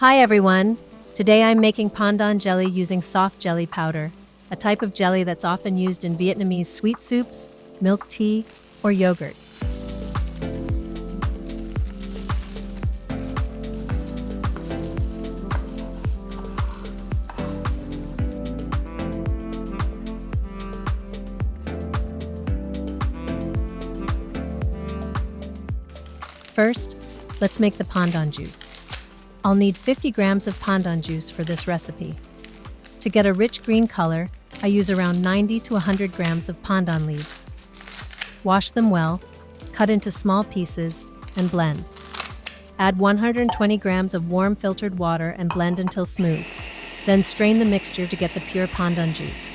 Hi everyone! Today I'm making pandan jelly using soft jelly powder, a type of jelly that's often used in Vietnamese sweet soups, milk tea, or yogurt. First, let's make the pandan juice. I'll need 50 grams of pandan juice for this recipe. To get a rich green color, I use around 90 to 100 grams of pandan leaves. Wash them well, cut into small pieces, and blend. Add 120 grams of warm filtered water and blend until smooth. Then strain the mixture to get the pure pandan juice.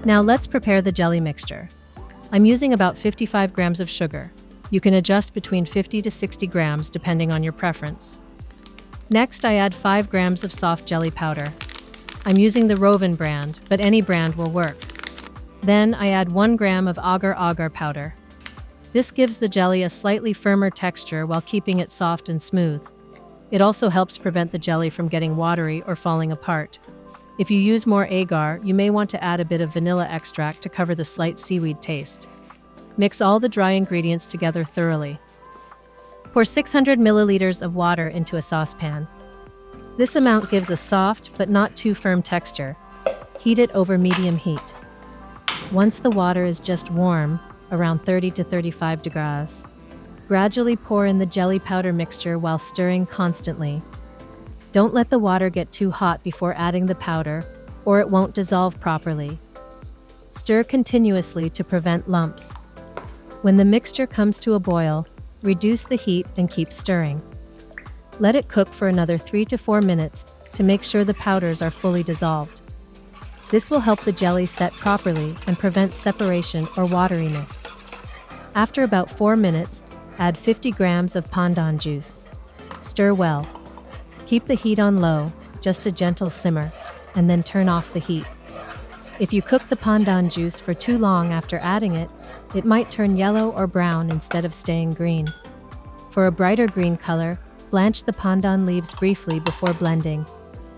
Now let's prepare the jelly mixture. I'm using about 55 grams of sugar. You can adjust between 50 to 60 grams depending on your preference. Next, I add 5 grams of soft jelly powder. I'm using the Rovin brand, but any brand will work. Then I add 1 gram of agar powder. This gives the jelly a slightly firmer texture while keeping it soft and smooth. It also helps prevent the jelly from getting watery or falling apart. If you use more agar, you may want to add a bit of vanilla extract to cover the slight seaweed taste. Mix all the dry ingredients together thoroughly. Pour 600 milliliters of water into a saucepan. This amount gives a soft but not too firm texture. Heat it over medium heat. Once the water is just warm, around 30 to 35 degrees, gradually pour in the jelly powder mixture while stirring constantly. Don't let the water get too hot before adding the powder, or it won't dissolve properly. Stir continuously to prevent lumps. When the mixture comes to a boil, reduce the heat and keep stirring. Let it cook for another 3 to 4 minutes to make sure the powders are fully dissolved. This will help the jelly set properly and prevent separation or wateriness. After about 4 minutes, add 50 grams of pandan juice. Stir well. Keep the heat on low, just a gentle simmer, and then turn off the heat. If you cook the pandan juice for too long after adding it, it might turn yellow or brown instead of staying green. For a brighter green color, blanch the pandan leaves briefly before blending,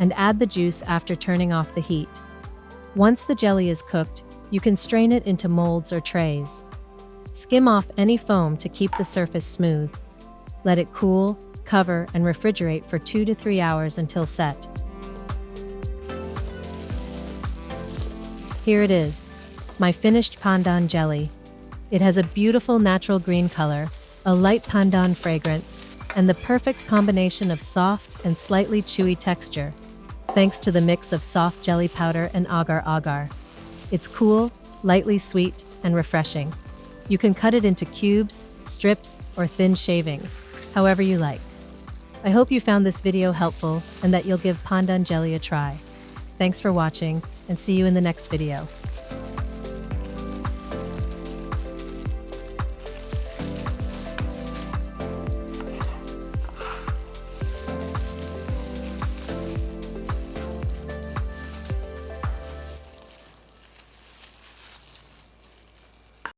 and add the juice after turning off the heat. Once the jelly is cooked, you can strain it into molds or trays. Skim off any foam to keep the surface smooth. Let it cool, cover, and refrigerate for 2 to 3 hours until set. Here it is, my finished pandan jelly. It has a beautiful natural green color, a light pandan fragrance, and the perfect combination of soft and slightly chewy texture, thanks to the mix of soft jelly powder and agar. It's cool, lightly sweet, and refreshing. You can cut it into cubes, strips, or thin shavings, however you like. I hope you found this video helpful and that you'll give pandan jelly a try. Thanks for watching, and see you in the next video.